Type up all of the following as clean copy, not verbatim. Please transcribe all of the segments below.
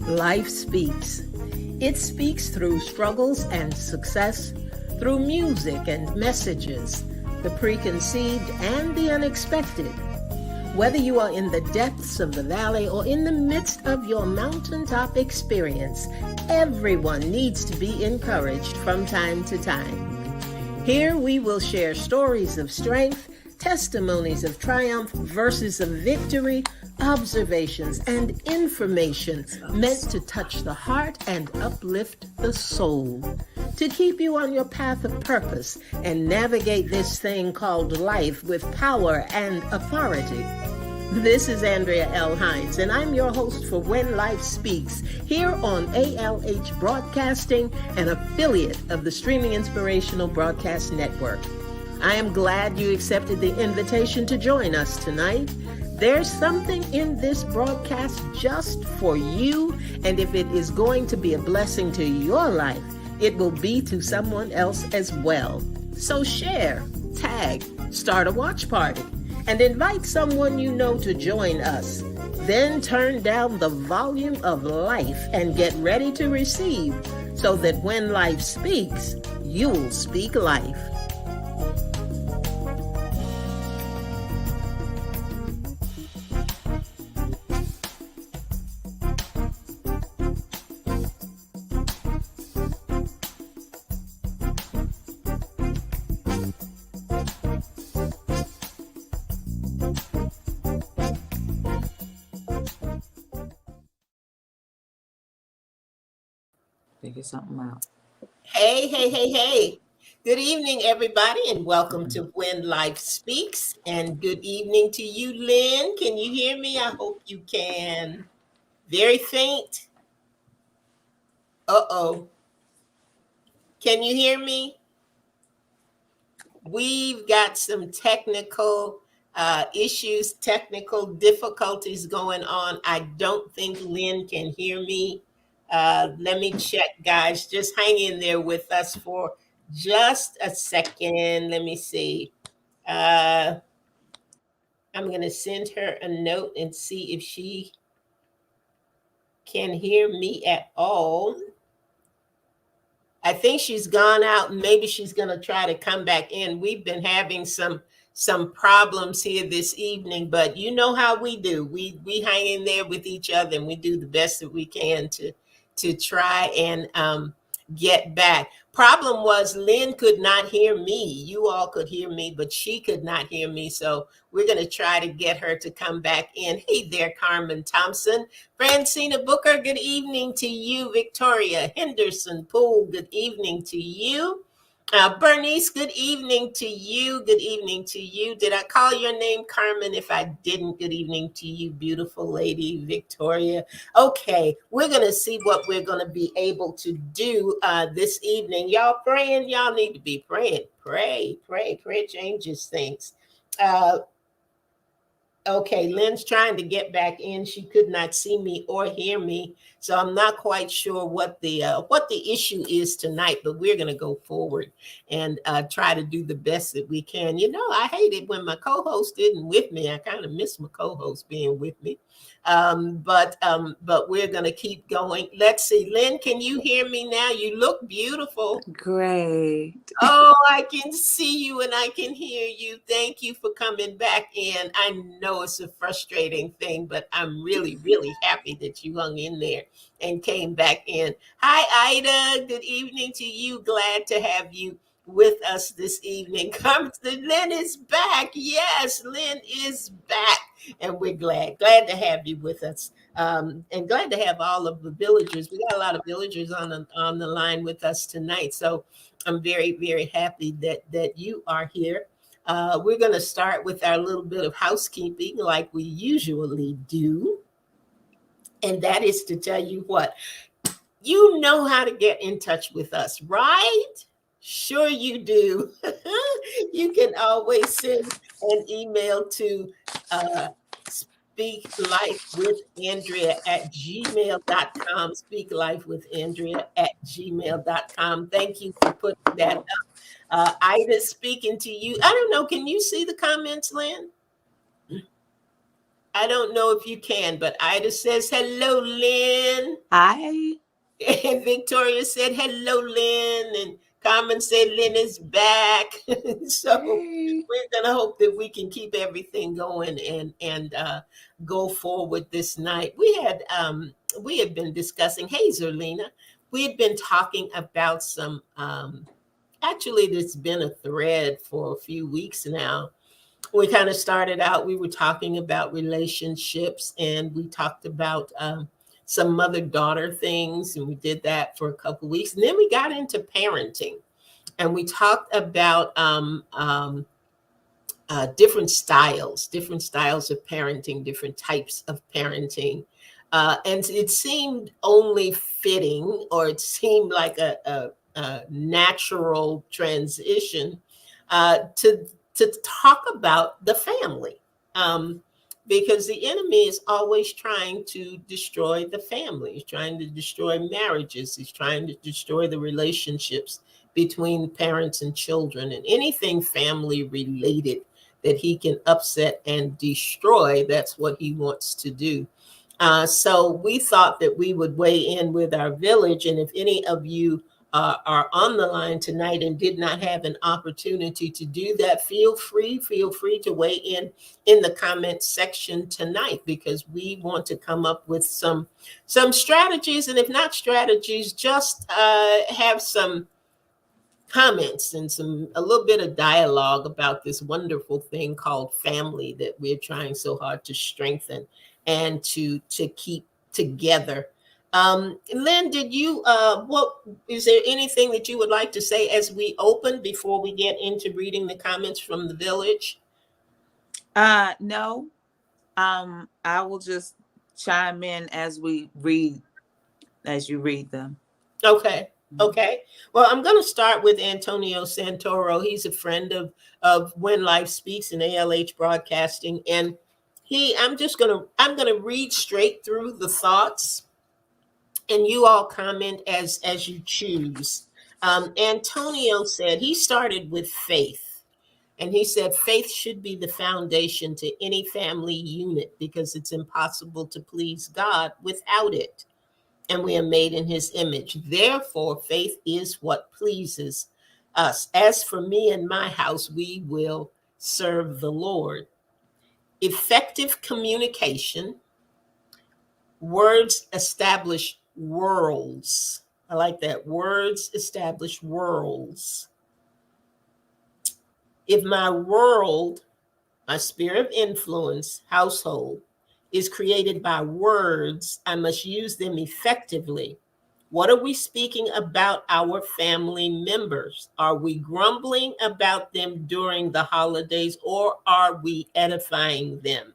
Life speaks. It speaks through struggles and success, through music and messages, the preconceived and the unexpected. Whether you are in the depths of the valley or in the midst of your mountaintop experience, everyone needs to be encouraged from time to time. Here we will share stories of strength, testimonies of triumph, verses of victory, observations, and information meant to touch the heart and uplift the soul, to keep you on your path of purpose and navigate this thing called life with power and authority. This is Andrea Hines, and I'm your host for When Life Speaks, here on ALH Broadcasting, an affiliate of the Streaming Inspirational Broadcast Network. I am glad you accepted the invitation to join us tonight. There's something in this broadcast just for you, and if it is going to be a blessing to your life, it will be to someone else as well. So share, tag, start a watch party, and invite someone you know to join us. Then turn down the volume of life and get ready to receive, so that when life speaks, you'll speak life. Figure something out. Hey. Good evening, everybody, and welcome to When Life Speaks. And good evening to you, Lynn. Can you hear me? I hope you can. Very faint. Uh-oh. Can you hear me? We've got some technical issues, technical difficulties going on. I don't think Lynn can hear me. Let me check, guys. Just hang in there with us for just a second. Let me see. I'm going to send her a note and see if she can hear me at all. I think she's gone out, and maybe she's going to try to come back in. We've been having some problems here this evening, but you know how we do. We hang in there with each other, and we do the best that we can to try and get back. Problem was Lynn could not hear me. You all could hear me, but she could not hear me. So we're going to try to get her to come back in. Hey there, Carmen Thompson. Francina Booker, good evening to you. Victoria Henderson Poole, good evening to you. Bernice, good evening to you. Good evening to you. Did I call your name, Carmen? If I didn't, good evening to you, beautiful lady, Victoria. Okay, we're going to see what we're going to be able to do this evening. Y'all praying? Y'all need to be praying. Pray. Prayer changes things. Okay, Lynn's trying to get back in. She could not see me or hear me, so I'm not quite sure what the issue is tonight. But we're going to go forward and try to do the best that we can. You know, I hate it when my co-host isn't with me. I kind of miss my co-host being with me. But we're going to keep going. Let's see, Lynn, can you hear me now? You look beautiful. Great. Oh, I can see you and I can hear you. Thank you for coming back in. I know it's a frustrating thing, but I'm really, really happy that you hung in there and came back in. Hi, Ida. Good evening to you. Glad to have you with us this evening. Lynn is back. Yes, Lynn is back. And we're glad to have you with us. And glad to have all of the villagers. We got a lot of villagers on the line with us tonight. So I'm very, very happy that you are here. We're going to start with our little bit of housekeeping like we usually do. And that is to tell you what, you know how to get in touch with us, right? Sure you do. You can always send an email to speaklifewithandrea@gmail.com. Speaklifewithandrea@gmail.com. Thank you for putting that up. Ida's speaking to you. I don't know. Can you see the comments, Lynn? I don't know if you can, but Ida says, hello, Lynn. Hi. And Victoria said, hello, Lynn. And Carmen said, Lynn is back. So Hey. we're going to hope that we can keep everything going and go forward this night. We had been discussing, hey, Zerlina, we had been talking about some, actually, there's been a thread for a few weeks now. We kind of started out, we were talking about relationships and we talked about some mother daughter things, and we did that for a couple weeks. And then we got into parenting and we talked about different styles of parenting, different types of parenting. And it seemed only fitting, or it seemed like a natural transition to talk about the family. Because the enemy is always trying to destroy the family. He's trying to destroy marriages. He's trying to destroy the relationships between parents and children and anything family related that he can upset and destroy. That's what he wants to do. So we thought that we would weigh in with our village. And if any of you are on the line tonight and did not have an opportunity to do that, feel free to weigh in the comment section tonight, because we want to come up with some strategies. And if not strategies, just have some comments and a little bit of dialogue about this wonderful thing called family that we're trying so hard to strengthen and to keep together. Lynn, did you what is there anything that you would like to say as we open before we get into reading the comments from the village? No. I will just chime in as you read them. Okay. Okay. Well, I'm going to start with Antonio Santoro. He's a friend of When Life Speaks and ALH Broadcasting, and I'm going to read straight through the thoughts, and you all comment as you choose. Antonio said he started with faith, and he said faith should be the foundation to any family unit because it's impossible to please God without it, and we are made in his image. Therefore, faith is what pleases us. As for me and my house, we will serve the Lord. Effective communication, words establish worlds. I like that. Words establish worlds. If my world, my sphere of influence, household, is created by words, I must use them effectively. What are we speaking about our family members? Are we grumbling about them during the holidays, or are we edifying them?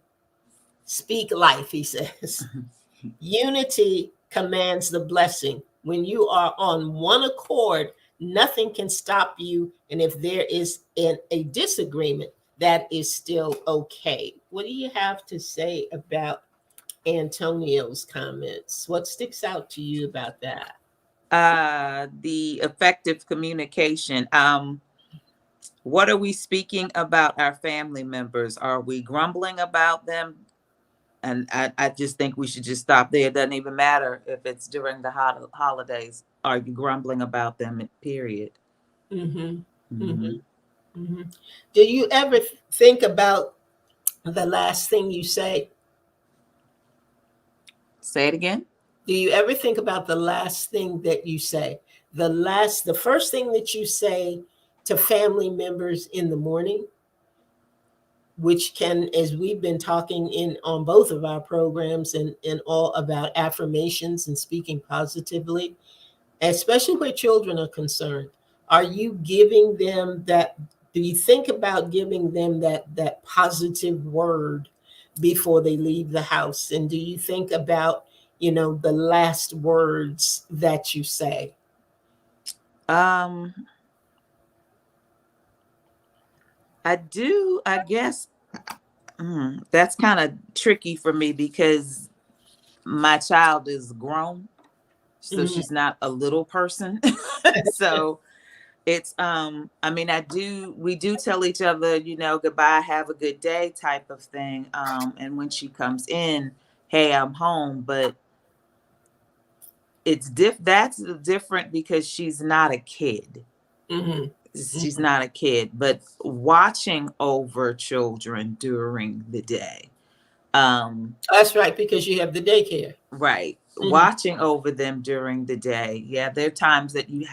Speak life, he says. Unity commands the blessing. When you are on one accord, nothing can stop you. And if there is a disagreement, that is still okay. What do you have to say about Antonio's comments? What sticks out to you about that? The effective communication. What are we speaking about our family members? Are we grumbling about them? And I just think we should just stop there. It doesn't even matter if it's during the holidays. Are you grumbling about them, period? Mm-hmm. Mm-hmm. Mm-hmm. Mm-hmm. Do you ever think about the last thing you say? Say it again. Do you ever think about the last thing that you say? The first thing that you say to family members in the morning, which can, as we've been talking in on both of our programs and all about affirmations and speaking positively, especially where children are concerned. Are you giving them that? Do you think about giving them that positive word before they leave the house? And do you think about, the last words that you say? Um, I do. I guess that's kind of tricky for me because my child is grown, so Mhm. she's not a little person. So It's I mean, we do tell each other, goodbye, have a good day type of thing. And when she comes in, hey, I'm home, but that's different because she's not a kid. Mm-hmm. She's not a kid, but watching over children during the day. That's right, because you have the daycare. Right. Mm-hmm. Watching over them during the day. Yeah, there are times that I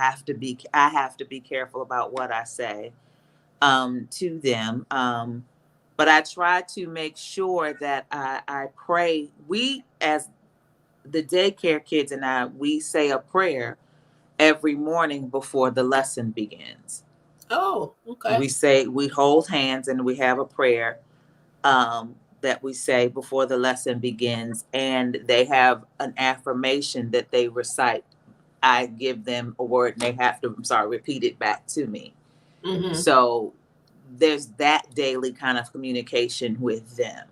have to be careful about what I say to them. But I try to make sure that I pray. We, as the daycare kids and we say a prayer every morning before the lesson begins. Oh, okay. We hold hands and we have a prayer that we say before the lesson begins, and they have an affirmation that they recite. I give them a word and they have to, repeat it back to me. Mm-hmm. So there's that daily kind of communication with them.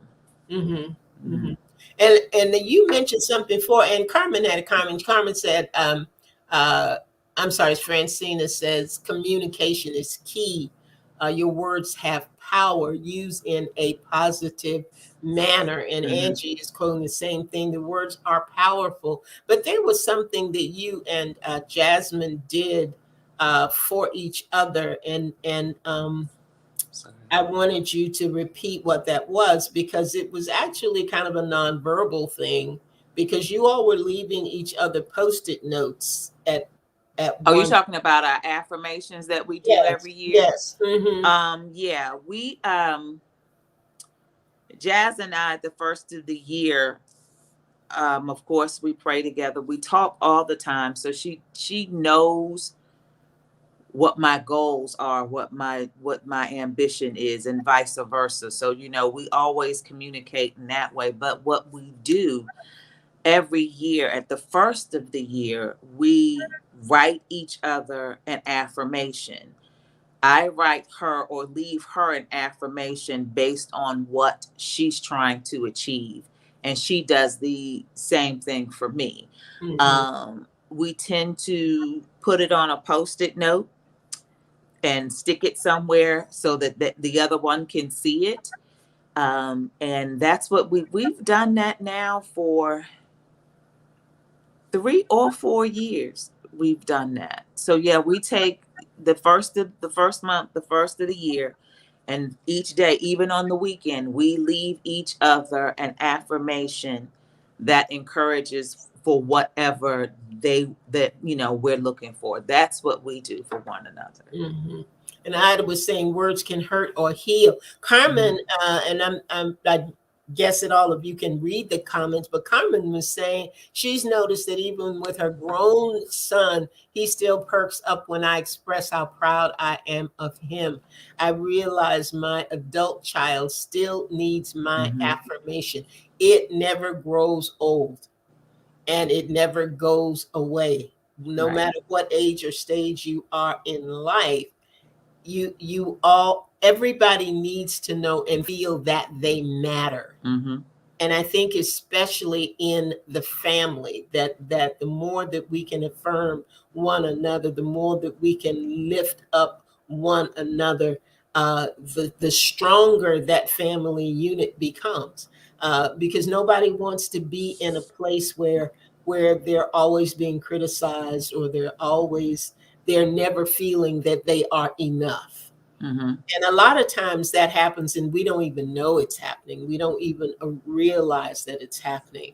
Mm-hmm. Mm-hmm. Mm-hmm. And then you mentioned something before, and Carmen had a comment. Carmen said, uh, I'm sorry, Francina says communication is key. Your words have power. Use in a positive manner. And Mm-hmm. Angie is quoting the same thing. The words are powerful. But there was something that you and Jasmine did for each other, and Sorry. I wanted you to repeat what that was, because it was actually kind of a nonverbal thing, because you all were leaving each other post-it notes at Oh, you're one. talking about our affirmations that we do Yes, every year? yes. Mm-hmm. Yeah, we Jazz and I, the first of the year, of course, we pray together. We talk all the time, so she knows what my goals are, what my ambition is, and vice versa. So we always communicate in that way. But what we do every year at the first of the year, we write each other an affirmation. I write her or leave her an affirmation based on what she's trying to achieve. And she does the same thing for me. Mm-hmm. We tend to put it on a post it note and stick it somewhere so that the other one can see it. And that's what we've done that now for 3 or 4 years. We've done that. So yeah, we take the first month, the first of the year, and each day, even on the weekend, we leave each other an affirmation that encourages for whatever we're looking for. That's what we do for one another. Mm-hmm. And Ida was saying words can hurt or heal. Mm-hmm. Carmen, and I guess that all of you can read the comments, but Carmen was saying she's noticed that even with her grown son, he still perks up when I express how proud I am of him. I realize my adult child still needs my Mm-hmm. affirmation. It never grows old and it never goes away. No Right. matter what age or stage you are in life, you all everybody needs to know and feel that they matter. Mm-hmm. And I think especially in the family, that the more that we can affirm one another, the more that we can lift up one another, the stronger that family unit becomes, because nobody wants to be in a place where they're always being criticized, or they're never feeling that they are enough. Mm-hmm. And a lot of times that happens and we don't even know it's happening. We don't even realize that it's happening.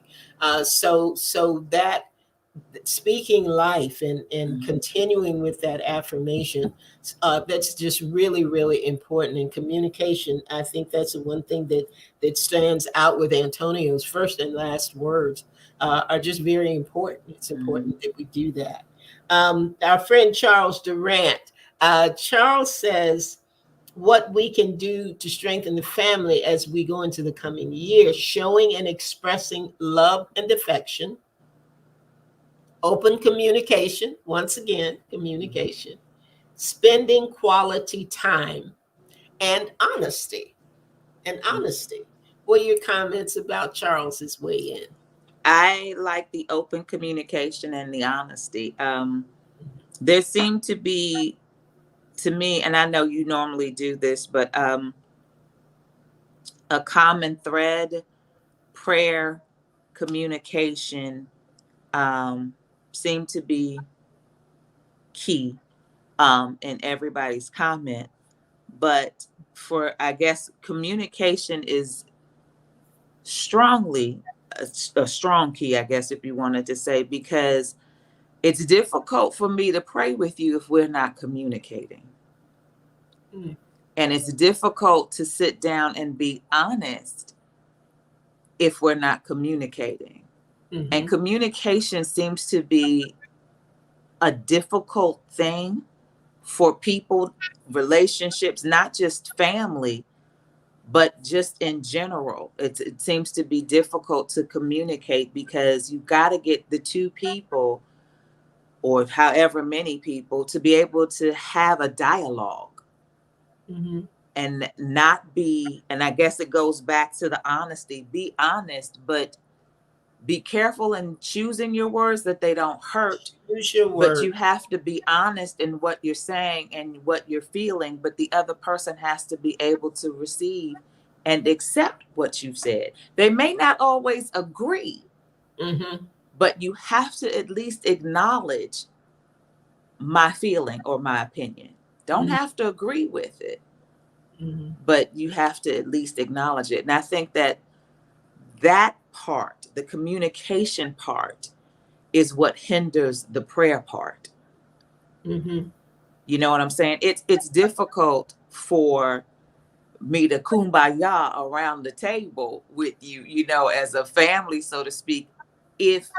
So that speaking life and Mm-hmm. continuing with that affirmation, that's just really, really important. In communication, I think that's the one thing that stands out with Antonio's first and last words, are just very important. It's Mm-hmm. important that we do that. Our friend Charles Durant, Charles says, what we can do to strengthen the family as we go into the coming year: showing and expressing love and affection, open communication, once again, communication, spending quality time, and honesty. And honesty. What are your comments about Charles's weigh in? I like the open communication and the honesty. There seem to be to me, and I know you normally do this, but a common thread, prayer, communication, seem to be key in everybody's comment. But for, I guess, communication is strongly a strong key, I guess, if you wanted to say, because it's difficult for me to pray with you if we're not communicating. Mm. And it's difficult to sit down and be honest if we're not communicating. And Mm-hmm. communication seems to be a difficult thing for people, relationships, not just family, but just in general. It seems to be difficult to communicate because you got to get the two people, or however many people, to be able to have a dialogue. Mm-hmm. And not be, and I guess it goes back to the honesty. Be honest, but be careful in choosing your words that they don't hurt. Use your But word. you have to be honest in what you're saying and what you're feeling, but the other person has to be able to receive and accept what you've said. They may not always agree, Mm-hmm. but you have to at least acknowledge my feeling or my opinion. Don't Mm-hmm. have to agree with it, Mm-hmm. but you have to at least acknowledge it. And I think that that part, the communication part, is what hinders the prayer part. Mm-hmm. You know what I'm saying? It's difficult for me to kumbaya around the table with you, you know, as a family, so to speak, if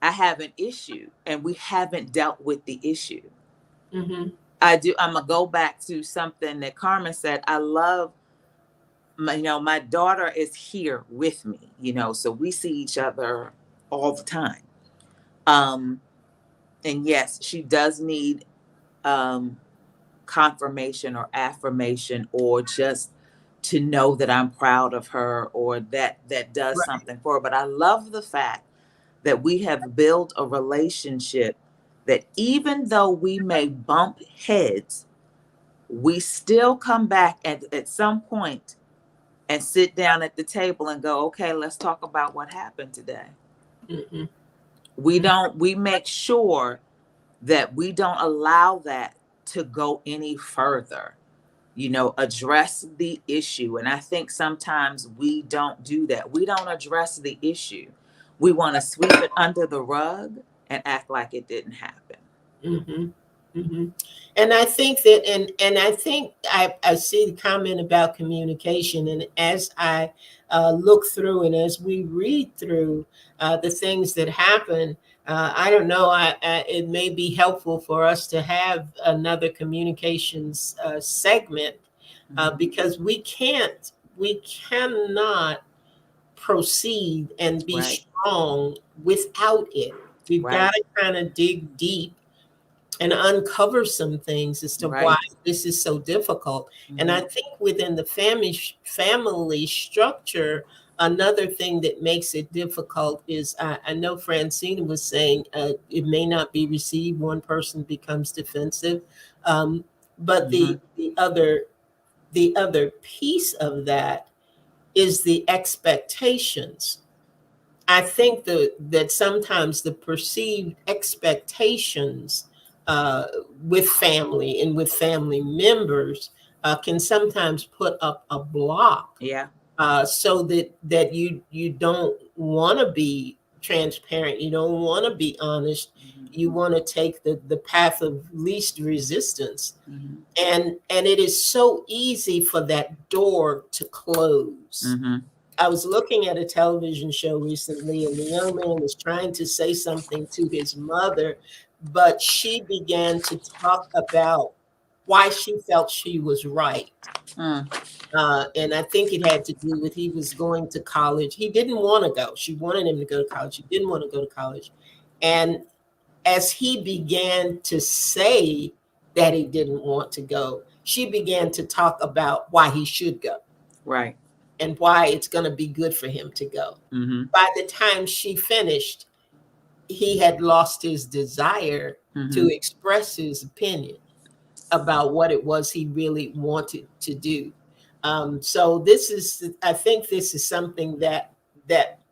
I have an issue and we haven't dealt with the issue. Mm-hmm. I'm gonna go back to something that Carmen said. I love my, you know, my daughter is here with me, you know, so we see each other all the time. Um, and yes, she does need um confirmation or affirmation, or just to know that I'm proud of her, or that does Right. something for her. But I love the fact that we have built a relationship that even though we may bump heads, we still come back at some point and sit down at the table and go, okay, let's talk about what happened today. Mm-hmm. We make sure that we don't allow that to go any further, you know, address the issue. And I think sometimes we don't do that. We don't address the issue. We want to sweep it under the rug and act like it didn't happen. Mm-hmm. Mm-hmm. And I think that, and I think I see the comment about communication, and as I look through and as we read through the things that happen, I don't know. It may be helpful for us to have another communications segment because we cannot proceed and be Right, strong without it. We've right, got to kind of dig deep and uncover some things as to why right. this is so difficult. And I Hmm. think within the family structure, another thing that makes it difficult is I know Francina was saying it may not be received. One person becomes defensive, but Hmm. the other piece of that is the expectations. I think that sometimes the perceived expectations uh, with family and with family members can sometimes put up a block, Yeah. so that you don't want to be transparent, you don't want to be honest, you Hmm. want to take the path of least resistance, Hmm. and it is so easy for that door to close. Hmm. I was looking at a television show recently, and the young man was trying to say something to his mother, but she began to talk about why she felt she was right. Mm. And I think it had to do with he was going to college. He didn't want to go. She wanted him to go to college. He didn't want to go to college. And as he began to say that he didn't want to go, she began to talk about why he should go Right. and why it's going to be good for him to go. Hmm. By the time she finished, he had lost his desire to Hmm. express his opinion. about what it was he really wanted to do. So this is, I think, this is something that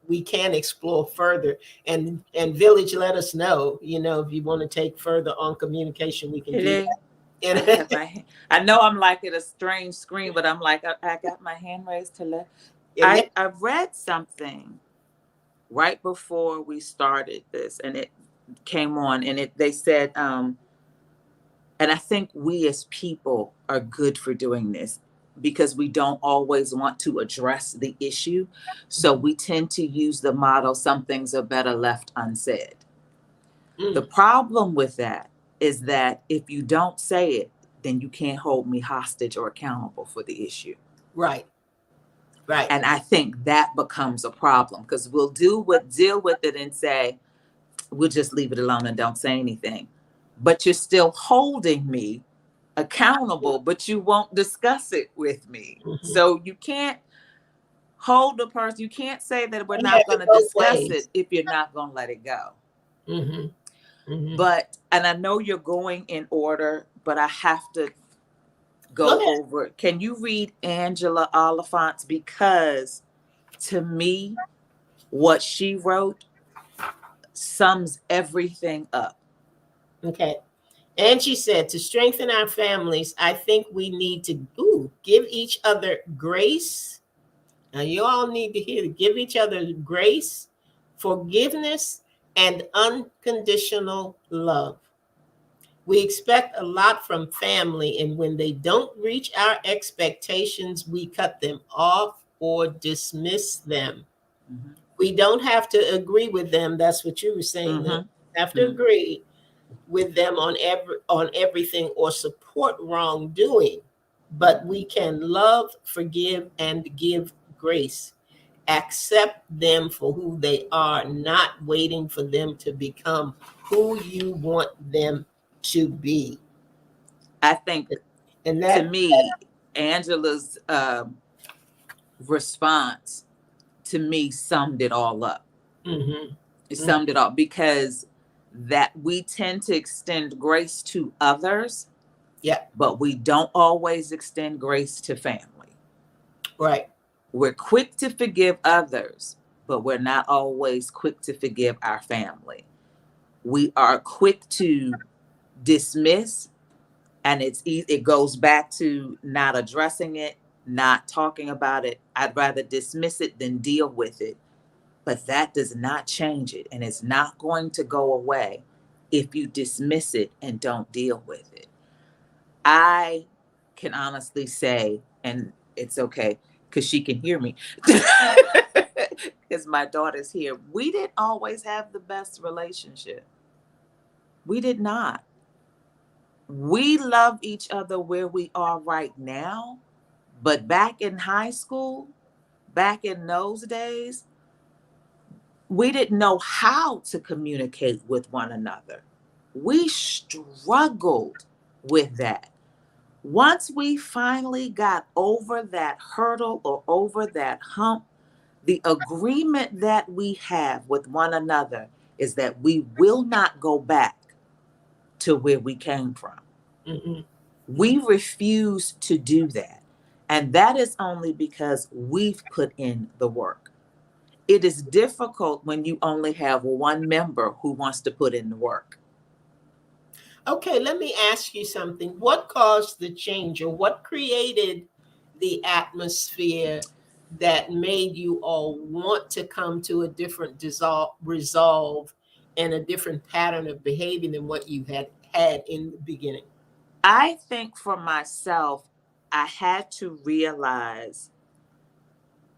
we can explore further. And Village, let us know. If you want to take further on communication, we can do Hello. that. I have my hand. I know I'm like at a strange screen, but I'm like, I got my hand raised to let. Yeah, yeah. I read something right before we started this, and it came on, and they said, and I think we as people are good for doing this because we don't always want to address the issue. So we tend to use the motto, some things are better left unsaid. The Mm, problem with that is that if you don't say it, then you can't hold me hostage or accountable for the issue. right, right. And I think that becomes a problem because we'll deal with it and say, we'll just leave it alone and don't say anything. But you're still holding me accountable, but you won't discuss it with me. Hmm. So you can't hold the person. You can't say that we're We have not going it to both discuss it ways. if you're not going to let it go. Hmm. Hmm. But, and I know you're going in order, but I have to Go go ahead. over. Can you read Angela Oliphant's? Because to me, what she wrote sums everything up. Okay. And she said, to strengthen our families, I think we need to give each other grace. Now, you all need to hear it. Give each other grace, forgiveness, and unconditional love. We expect a lot from family, and when they don't reach our expectations, we cut them off or dismiss them. Mm-hmm. We don't have to agree with them. That's what you were saying. That have to Mm-hmm. agree with them on everything or support wrongdoing, but we can love, forgive, and give grace. Accept them for who they are, not waiting for them to become who you want them to be. I think And to that. me, Angela's response to me summed it all up. Hmm. It summed it up because that we tend to extend grace to others, Yeah. but we don't always extend grace to family. Right. We're quick to forgive others, but we're not always quick to forgive our family. We are quick to dismiss, and it goes back to not addressing it, not talking about it. I'd rather dismiss it than deal with it. But that does not change it, and it's not going to go away if you dismiss it and don't deal with it. I can honestly say, and it's okay because she can hear me, because my daughter's here. We didn't always have the best relationship. We did not. We love each other where we are right now, but back in high school, back in those days, we didn't know how to communicate with one another. We struggled with that. Once we finally got over that hurdle or over that hump, the agreement that we have with one another is that we will not go back to where we came from. Hmm. We refuse to do that. And that is only because we've put in the work. It is difficult when you only have one member who wants to put in the work. Okay, let me ask you something. What caused the change, or what created the atmosphere that made you all want to come to a different resolve and a different pattern of behavior than what you had in the beginning? I think for myself, I had to realize,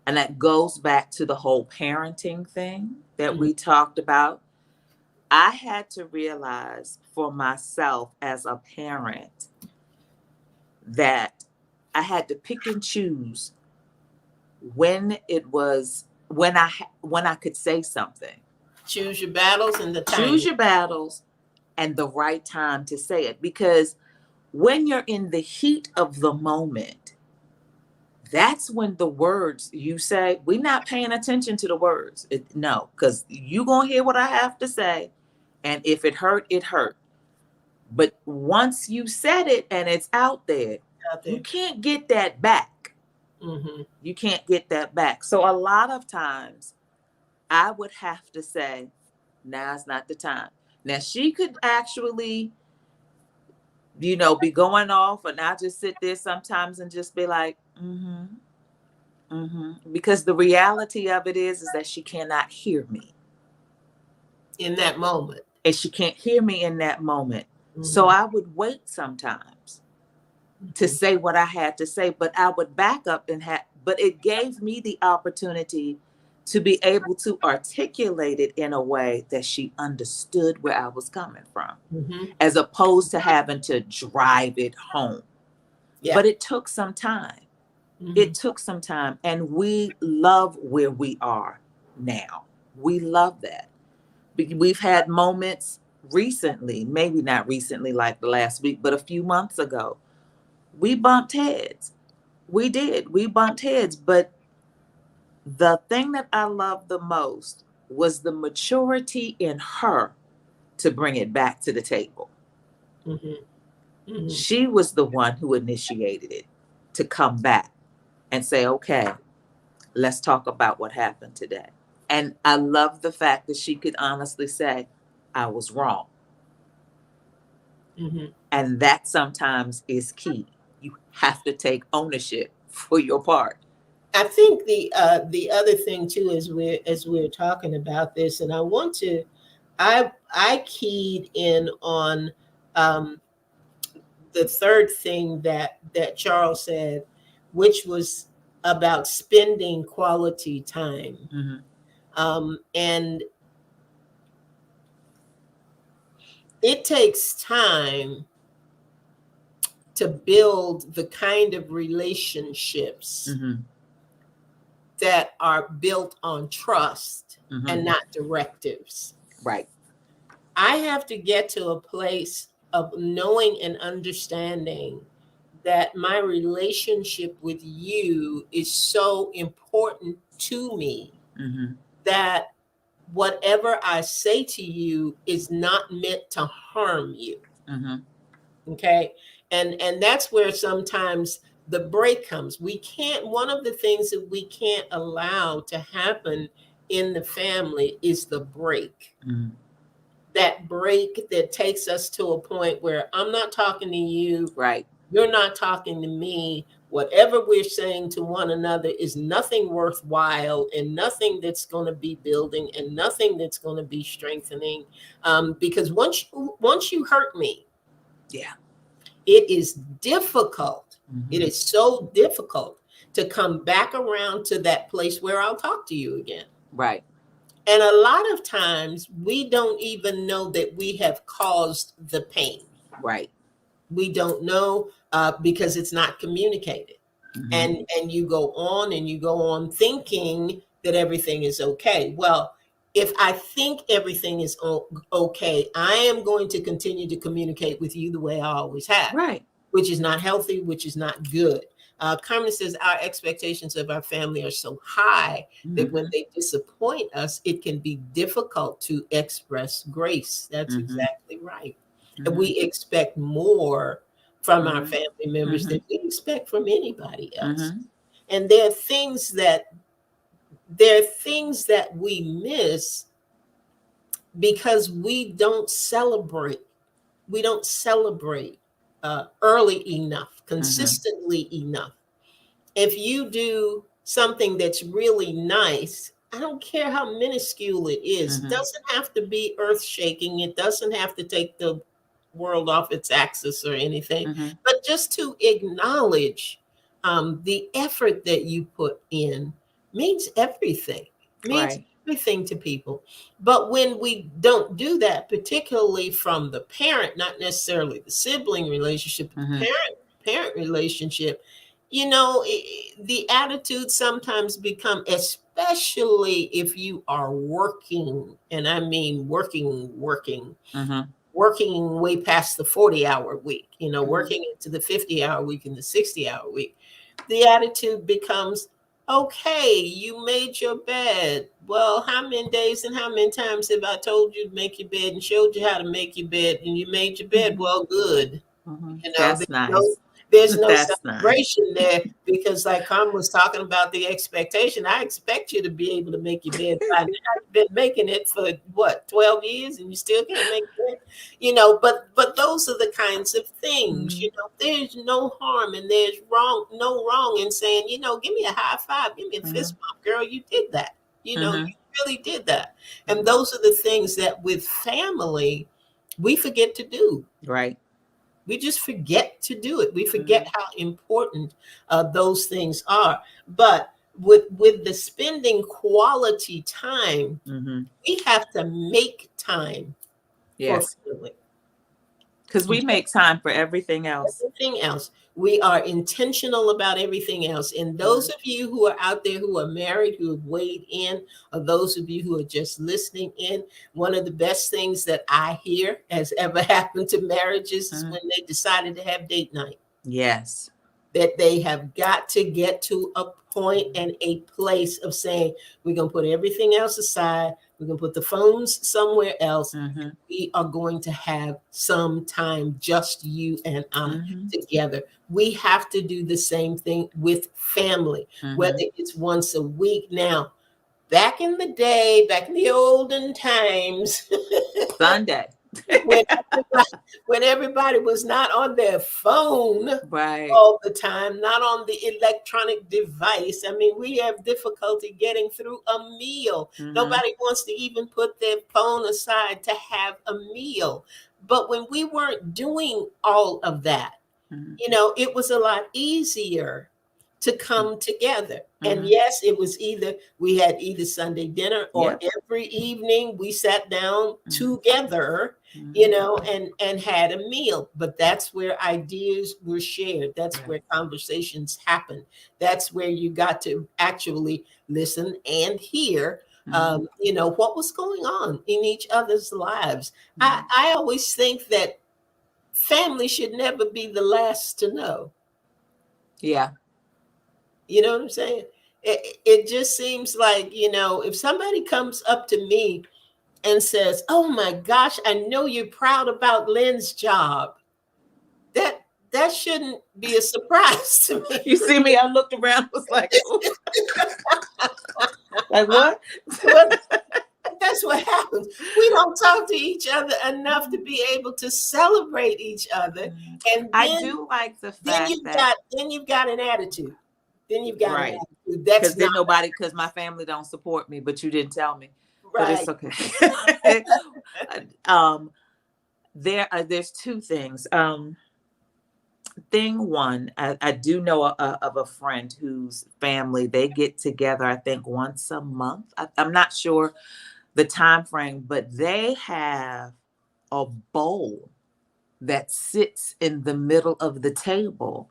and that goes back to the whole parenting thing that Mhm. we talked about. I had to realize for myself as a parent that I had to pick and choose when I could say something. Choose your battles and the Choose timing. your battles and the right time to say it, because when you're in the heat of the moment, that's when the words you say, we're not paying attention to the words. No, because you gonna hear what I have to say, and if it hurt, it hurt. But once you said it and it's out there, Out you there. can't get that back. Mm-hmm. You can't get that back. So a lot of times I would have to say, now's not the time. Now she could actually, be going off, and I just sit there sometimes and just be like, mm-hmm, mm-hmm. Because the reality of it is that she cannot hear me. In that moment. And she can't hear me in that moment. So Mm-hmm. I would wait sometimes to say what I had to say, but I would back up but it gave me the opportunity to be able to articulate it in a way that she understood where I was coming from, Mm-hmm. as opposed to having to drive it home. Yeah. But it took some time. Mm-hmm. It took some time, and we love where we are now. We love that. We've had moments recently, maybe not recently like the last week, but a few months ago, we bumped heads. We did. We bumped heads. But the thing that I loved the most was the maturity in her to bring it back to the table. Mm-hmm. Mm-hmm. She was the one who initiated it to come back and say, okay, let's talk about what happened today. And I love the fact that she could honestly say, I was wrong. Mm-hmm. And that sometimes is key. You have to take ownership for your part. I think the other thing too is we're talking about this, and I keyed in on um, the third thing that Charles said, which was about spending quality time. Mm-hmm. And it takes time to build the kind of relationships Mm-hmm. that are built on trust Mm-hmm. and not directives. Right. I have to get to a place of knowing and understanding that my relationship with you is so important to me Mm-hmm. that whatever I say to you is not meant to harm you. Mm-hmm. Okay. And that's where sometimes the break comes. We can't, one of the things that we can't allow to happen in the family is the break. Mm-hmm. That break that takes us to a point where I'm not talking to you, Right. you're not talking to me. Whatever we're saying to one another is nothing worthwhile and nothing that's going to be building and nothing that's going to be strengthening. Because once you hurt me, Yeah. it is difficult. It Mm-hmm. is so difficult to come back around to that place where I'll talk to you again. Right. And a lot of times we don't even know that we have caused the pain. Right. We don't know because it's not communicated. Mm-hmm. And you go on and you go on thinking that everything is okay. Well, if I think everything is okay, I am going to continue to communicate with you the way I always have, Right. which is not healthy, which is not good. Carmen says our expectations of our family are so high that when Mm-hmm. they disappoint us, it can be difficult to express grace. That's Mm-hmm. exactly right. And Mm-hmm. we expect more from our Mm-hmm. family members Mm-hmm. than we expect from anybody else. Mm-hmm. And there are things that we miss because we don't celebrate early enough, Mm-hmm. consistently enough. If you do something that's really nice, I don't care how minuscule it is. It Mm-hmm. doesn't have to be earth shaking. It doesn't have to take the world off its axis or anything, Mm-hmm. but just to acknowledge the effort that you put in means everything, means Right. everything to people. But when we don't do that, particularly from the parent, not necessarily the sibling relationship, but the Mm-hmm. parent relationship, the attitude sometimes become, especially if you are working, and I mean Mm-hmm. working way past the 40-hour week, Mm-hmm. working into the 50-hour week and the 60-hour week. The attitude becomes, Okay, you made your bed. Well, how many days and how many times have I told you to make your bed and showed you how to make your bed and you made your bed? Mhm. Well, good. Mhm. You know, That's nice. there's no That's nice. celebration there because like Carmen was talking about the expectation. I expect you to be able to make your bed by now. You've been making it for what, 12 years and you still can't make it? But those are the kinds of things, Mhm. there's no harm and there's no wrong in saying, give me a high five, give me a fist Mhm. bump, girl, you did that. You Mhm. really did that. And Mhm. those are the things that with family we forget to do. Right. We just forget to do it. We forget Mhm. how important those things are. But with the spending quality time, Mhm. we have to make time for Yes. family. Because we make time for everything else. Everything else, we are intentional about everything else. And those Mhm. of you who are out there who are married, who have weighed in, or those of you who are just listening in, one of the best things that I hear has ever happened to marriages is Mhm. when they decided to have date night. Yes. That they have got to get to a point Mhm. and a place of saying, we're going to put everything else aside. We're going to put the phones somewhere else. Mhm. We are going to have some time, just you and I Mhm. together. We have to do the same thing with family, whether Mhm. it's once a week. Now, back in the day, back in the olden times, Sunday. when everybody, when everybody was not on their phone Right. all the time, not on the electronic device. I mean, we have difficulty getting through a meal. Mhm. Nobody wants to even put their phone aside to have a meal. But when we weren't doing all of that, Mhm. it was a lot easier to come together. And Mhm. yes, it was either we had either Sunday dinner or Yep. every evening we sat down Mhm. together, Mhm. and had a meal. But that's where ideas were shared. That's Right. where conversations happened. That's where you got to actually listen and hear Mhm. what was going on in each other's lives. I, Mhm. I always think that family should never be the last to know. Yeah. You know what I'm saying? It just seems like, if somebody comes up to me and says, "Oh my gosh, I know you're proud about Lynn's job," that that shouldn't be a surprise to me. You see me? I looked around. Was like, "Ooh." Like what? But that's what happens. We don't talk to each other enough to be able to celebrate each other, Mhm. and I then do like the then fact you've that got then you've got an attitude. Then you've got an right. attitude. That's not Because my family don't support me, but you didn't tell me. But it's right. okay. um, there's two things. Thing one, I do know of a friend whose family they get together. I think once a month. I'm not sure the time frame, but they have a bowl that sits in the middle of the table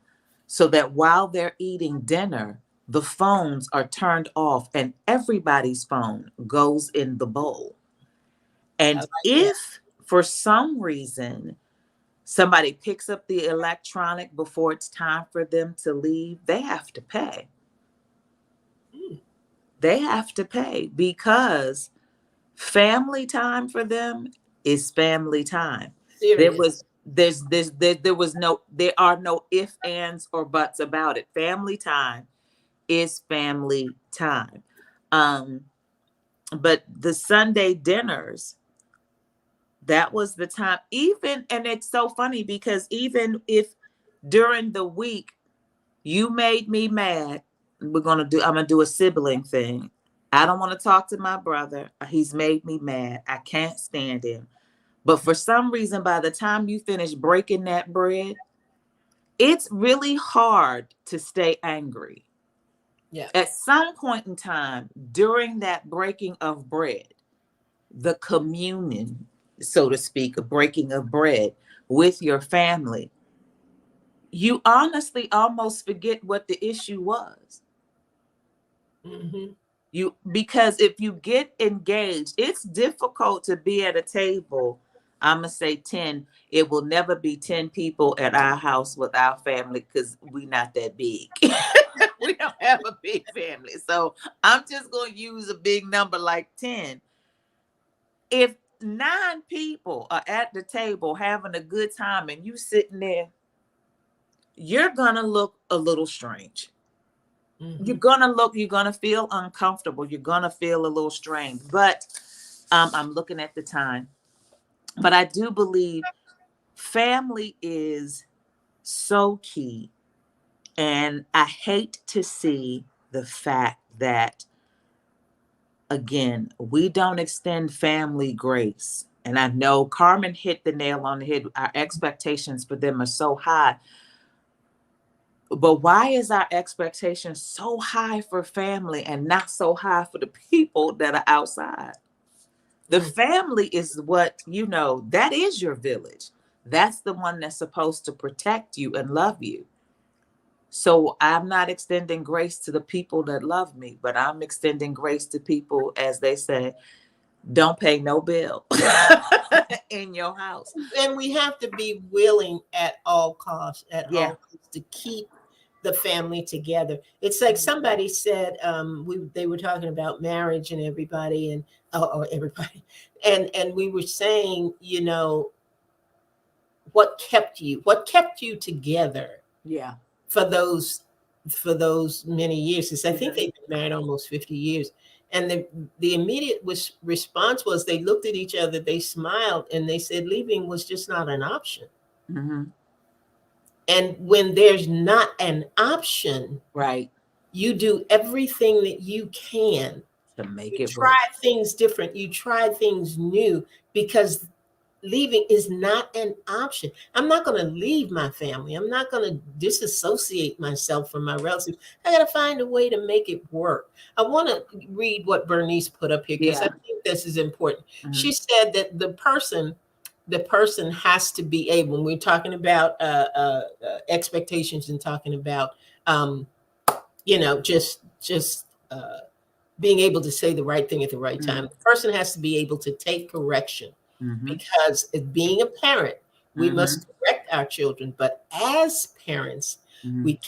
so that while they're eating dinner, the phones are turned off and everybody's phone goes in the bowl. I And like that. if for some reason somebody picks up the electronic before it's time for them to leave, they have to pay. Mm, They have to pay because family time for them is family time. There serious. was there was no there are no ifs, ands, or buts about it. Family time is family time. Um, but the Sunday dinners, that was the time. Even and it's so funny because even if during the week you made me mad, I'm gonna do a sibling thing. I don't want to talk to my brother. He's made me mad. I can't stand him. But for some reason, by the time you finish breaking that bread, it's really hard to stay angry. Yeah. At some point in time during that breaking of bread, the communion, so to speak, a breaking of bread with your family, you honestly almost forget what the issue was. Hmm. You because if you get engaged, it's difficult to be at a table. I'm gonna say 10. It will never be 10 people at our house with our family because we not that big. We don't have a big family. So I'm just going to use a big number like 10. If 9 people are at the table having a good time and you sitting there, you're going to look a little strange. You're going to feel uncomfortable. You're going to feel a little strange. But I'm looking at the time. But I do believe family is so key. And I hate to see the fact that, again, we don't extend family grace. And I know Carmen hit the nail on the head. Our expectations for them are so high. But why is our expectation so high for family and not so high for the people that are outside? The family is what, that is your village. That's the one that's supposed to protect you and love you. So I'm not extending grace to the people that love me, but I'm extending grace to people, as they say, don't pay no bill in your house. And we have to be willing at all costs, to keep the family together. It's like somebody said, they were talking about marriage and everybody, and everybody, and we were saying, what kept you together? Yeah. For those many years, because I think they've been married almost 50 years. And the immediate response was they looked at each other, they smiled, and they said leaving was just not an option. Mm-hmm. And when there's not an option, right, you do everything that you can to make it try work. Things different. You try things new, because leaving is not an option. I'm not going to leave my family. I'm not going to disassociate myself from my relatives. I got to find a way to make it work. I want to read what Bernice put up here, because I think this is important. Mm-hmm. She said that the person has to be able, when we're talking about expectations and talking about, just being able to say the right thing at the right time. The person has to be able to take correction. Because as being a parent, we must correct our children. But as parents, we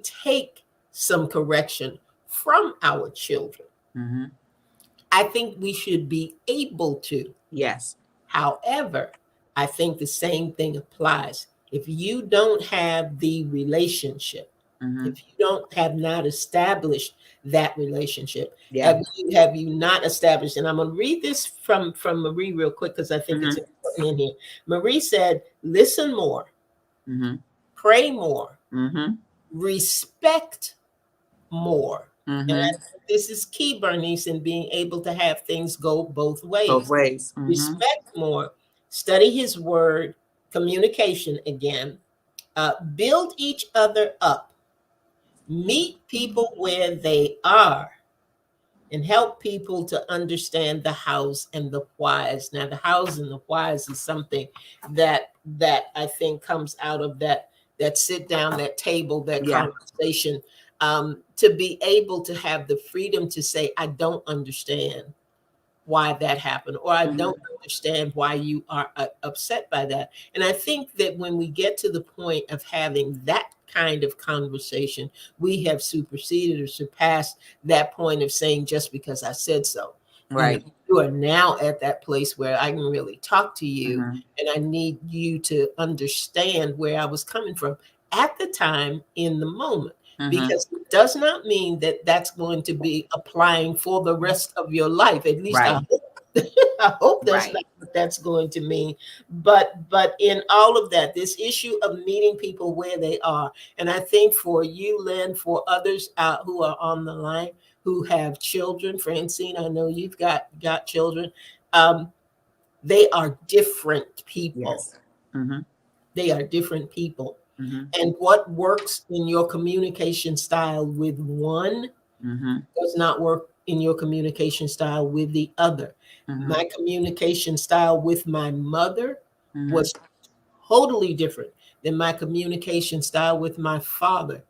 take some correction from our children. I think we should be able to. Yes. However, I think the same thing applies. If you don't have the relationship, if you have not established that relationship, have you not established? And I'm going to read this from Marie real quick, because I think it's important in here. Marie said, listen more, pray more, respect more. And I think this is key, Bernice, in being able to have things go both ways. Both ways. Respect more, study his word, communication again, build each other up, meet people where they are, and help people to understand the hows and the whys. Now, the hows and the whys is something that I think comes out of that sit down, that table, that conversation, to be able to have the freedom to say, I don't understand why that happened, or I don't understand why you are upset by that. And I think that when we get to the point of having that kind of conversation, we have superseded or surpassed that point of saying, just because I said so. Right. You are now at that place where I can really talk to you, and I need you to understand where I was coming from at the time, in the moment. Because it does not mean that that's going to be applying for the rest of your life. At least I hope that's not what that's going to mean. But in all of that, this issue of meeting people where they are, and I think for you, Lynn, for others who are on the line who have children, Francine, I know you've got children. They are different people. Yes. They are different people. And what works in your communication style with one does not work in your communication style with the other. My communication style with my mother was totally different than my communication style with my father.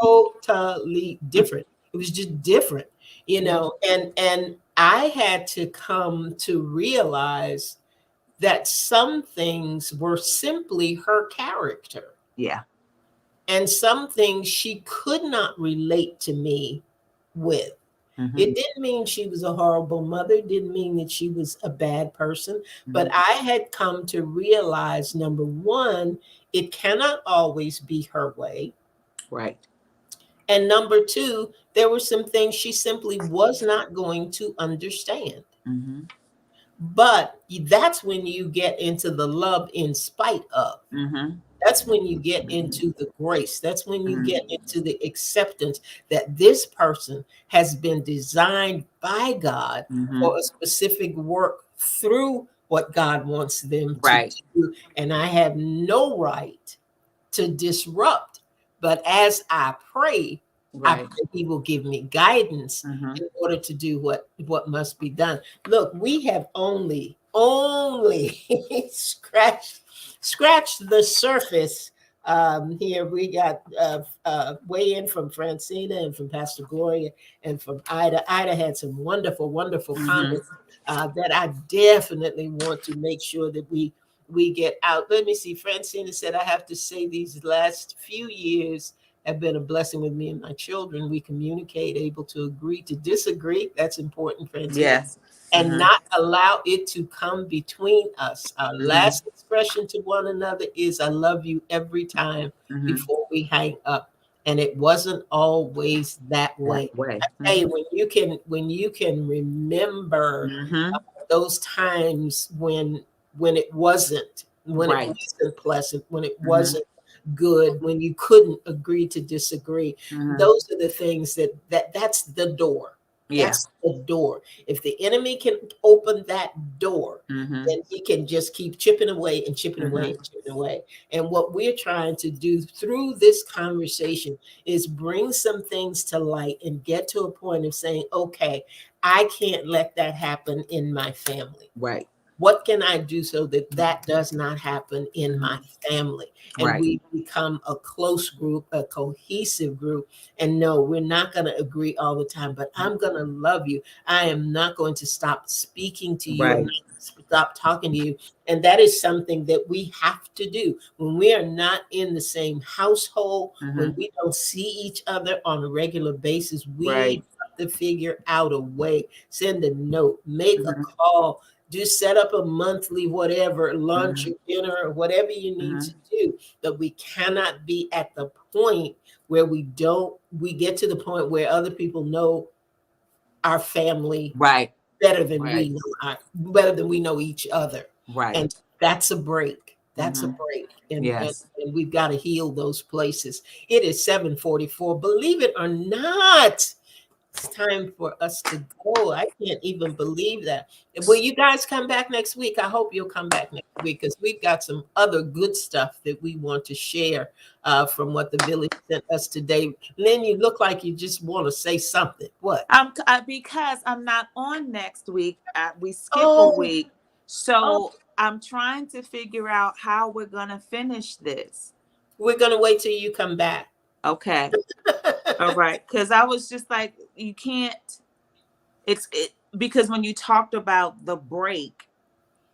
Totally different. It was just different, and I had to come to realize that some things were simply her character. Yeah. And some things she could not relate to me with. Mm-hmm. It didn't mean she was a horrible mother, didn't mean that she was a bad person, but Mm-hmm. I had come to realize, number one, it cannot always be her way. Right. And number two, there were some things she simply was not going to understand. Mm-hmm. But that's when you get into the love in spite of. Mm-hmm. That's when you get into the grace. That's when you get Mm-hmm. into the acceptance that this person has been designed by God Mm-hmm. for a specific work through what God wants them to Right. do. And I have no right to disrupt. But as I Right. pray He will give me guidance Mm-hmm. in order to do what must be done. Look, we have only scratched the surface. Here we got weigh in from Francina and from Pastor Gloria and from Ida. Ida had some wonderful Mm-hmm. comments that I definitely want to make sure that we get out. Let me see. Francina said, I have to say these last few years have been a blessing with me and my children. We communicate, able to agree to disagree. That's important, Francina. Yes. And Mm-hmm. not allow it to come between us. Our Mm-hmm. last expression to one another is, I love you every time Mm-hmm. before we hang up. And it wasn't always that That way. way. Hey, Mm-hmm. when you can remember Mm-hmm. those times when it Right. wasn't pleasant, when it Mm-hmm. wasn't good, when you couldn't agree to disagree, Mm-hmm. those are the things that's the door. Yeah. That's the door. If the enemy can open that door, Mm-hmm. then he can just keep chipping away and chipping away Mm-hmm. and chipping away. And what we're trying to do through this conversation is bring some things to light and get to a point of saying, okay, I can't let that happen in my family. Right. What can I do so that that does not happen in my Mm-hmm. family? And Right. we become a close group, a cohesive group. And no, we're not going to agree all the time, but I'm going to love you. I am not going to stop speaking to you. I'm Right. not going to stop talking to you. And that is something that we have to do when we are not in the same household, when Mm-hmm. we don't see each other on a regular basis. We Right. have to figure out a way. Send a note, make a Mm-hmm. call, just set up a monthly whatever, lunch Mm-hmm. or dinner or whatever you need Mm-hmm. to do. But we cannot be at the point where we get to the point where other people know our family Right. Right. better than we know each other. And Right. that's a break. That's a Mm-hmm. break. Yes. And we've got to heal those places. It is 7:44. Believe it or not, it's time for us to go. I can't even believe that. Will you guys come back next week? I hope you'll come back next week because we've got some other good stuff that we want to share from what the village sent us today. Lynn, you look like you just want to say something. What? Because I'm not on next week. We skip a Oh, week, oh, so I'm trying to figure out how we're gonna finish this. we're going to wait till you come back. Okay. All right. Because I was just like, you can't. Because when you talked about the break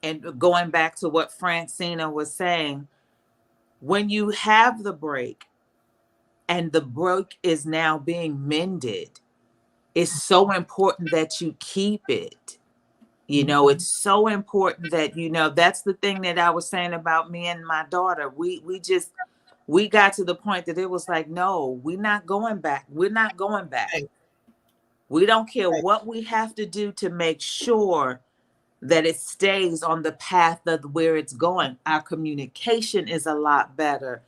and going back to what Francina was saying, when you have the break and the break is now being mended, it's so important that you keep it. It's so important that that's the thing that I was saying about me and my daughter. We got to the point that it was like, no, we're not going back. We're not going back. Right, We don't care right. what we have to do to make sure that it stays on the path of where it's going. Our communication is a lot better.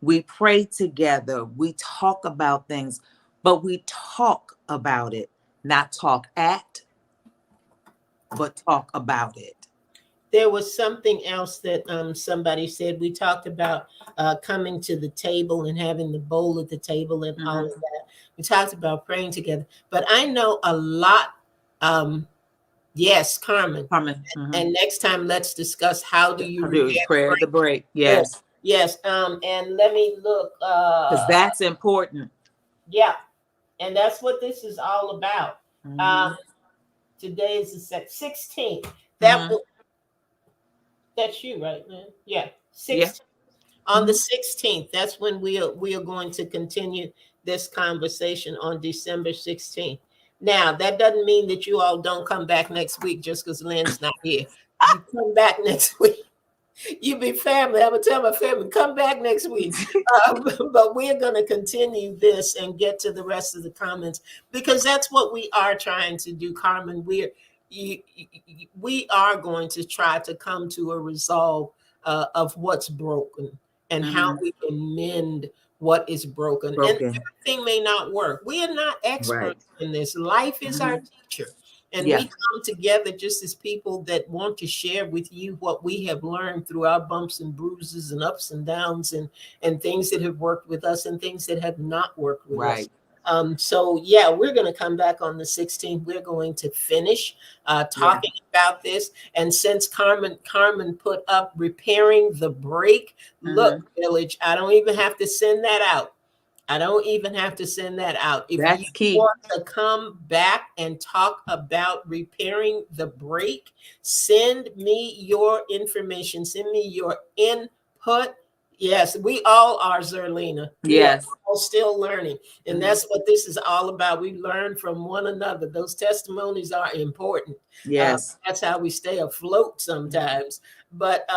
We pray together. We talk about things, but we talk about it, not talk at, but talk about it. There was something else that somebody said. We talked about coming to the table and having the bowl at the table and all Mm-hmm. of that. We talked about praying together. But I know a lot. Yes, Carmen. Carmen, mm-hmm. And next time, let's discuss how do you I do repair the prayer the break. break. Yes, Yes. And let me look. because that's important. Yeah. And that's what this is all about. Mm-hmm. Um, Today is the 16th. That Mm-hmm. will, that's you, right, man? Yeah. Yeah. 16th. On the 16th, that's when we are going to continue this conversation on December 16th. Now, that doesn't mean that you all don't come back next week just because Lynn's not here. You come back next week. You be family. I'm gonna tell my family, come back next week. But we're gonna continue this and get to the rest of the comments because that's what we are trying to do, Carmen. We are going to try to come to a resolve of what's broken and how we can mend what is broken. And everything may not work. We are not experts in this. Life is our teacher. And we come together just as people that want to share with you what we have learned through our bumps and bruises and ups and downs and things that have worked with us and things that have not worked with us. So yeah, we're going to come back on the 16th. We're going to finish talking about this. And since Carmen put up repairing the break, look, Village, I don't even have to send that out. If That's you key. want to come back and talk about repairing the break, send me your information. Send me your input. Yes, we all are, Zerlina. Yes. We are all still learning. And that's what this is all about. We learn from one another. Those testimonies are important. Yes. That's how we stay afloat sometimes. But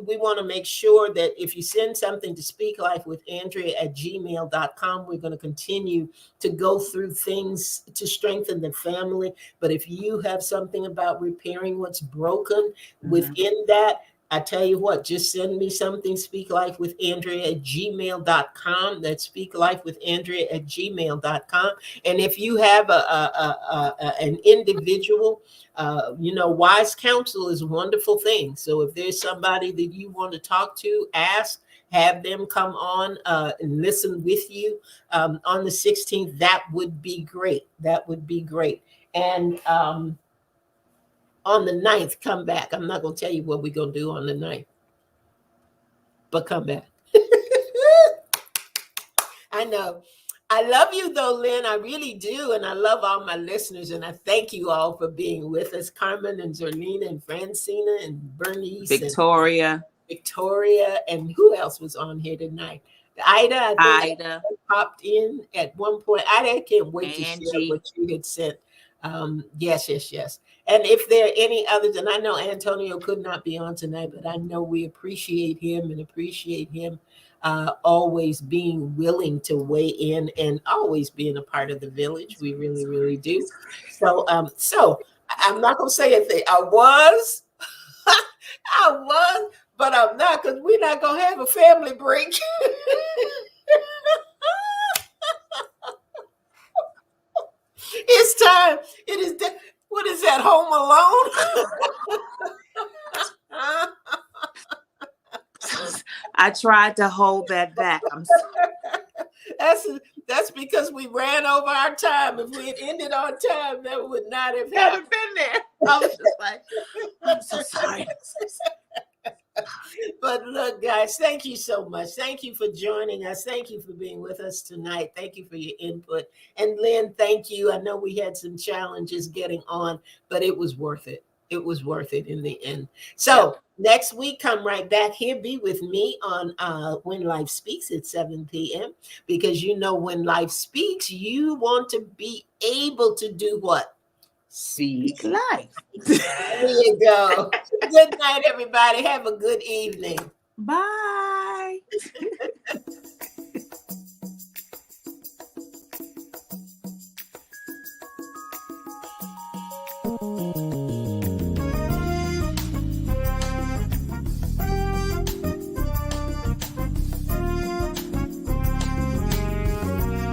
we want to make sure that if you send something to speaklifewithandrea@gmail.com, we're going to continue to go through things to strengthen the family. But if you have something about repairing what's broken within that, I tell you what, just send me something, speaklifewithandrea@gmail.com. That's speaklifewithandrea@gmail.com. And if you have an individual, wise counsel is a wonderful thing. So if there's somebody that you want to talk to, ask, have them come on and listen with you on the 16th. That would be great. And on the 9th, come back. I'm not going to tell you what we're going to do on the 9th, but come back. I know. I love you though, Lynn. I really do. And I love all my listeners. And I thank you all for being with us. Carmen and Zerlina and Francina and Bernice. Victoria. And who else was on here tonight? Ida, I think Ida popped in at one point. I can't wait to share what you had sent. Yes. And if there are any others, and I know Antonio could not be on tonight, but I know we appreciate him always being willing to weigh in and always being a part of the village. We really, really do. So I'm not going to say a thing. I was, but I'm not, because we're not going to have a family break. It's time. It is. What is that? Home Alone? I tried to hold that back. I'm sorry. That's because we ran over our time. If we had ended on time, that would not have happened. Been there. I was just like, I'm so sorry. But look, guys, thank you so much. Thank you for joining us. Thank you for being with us tonight. Thank you for your input. And Lynn, thank you. I know we had some challenges getting on, but it was worth it. It was worth it in the end. So next week, come right back here. Be with me on When Life Speaks at 7 p.m. Because when life speaks, you want to be able to do what? Speak life. There you go. Good night, everybody. Have a good evening. Bye.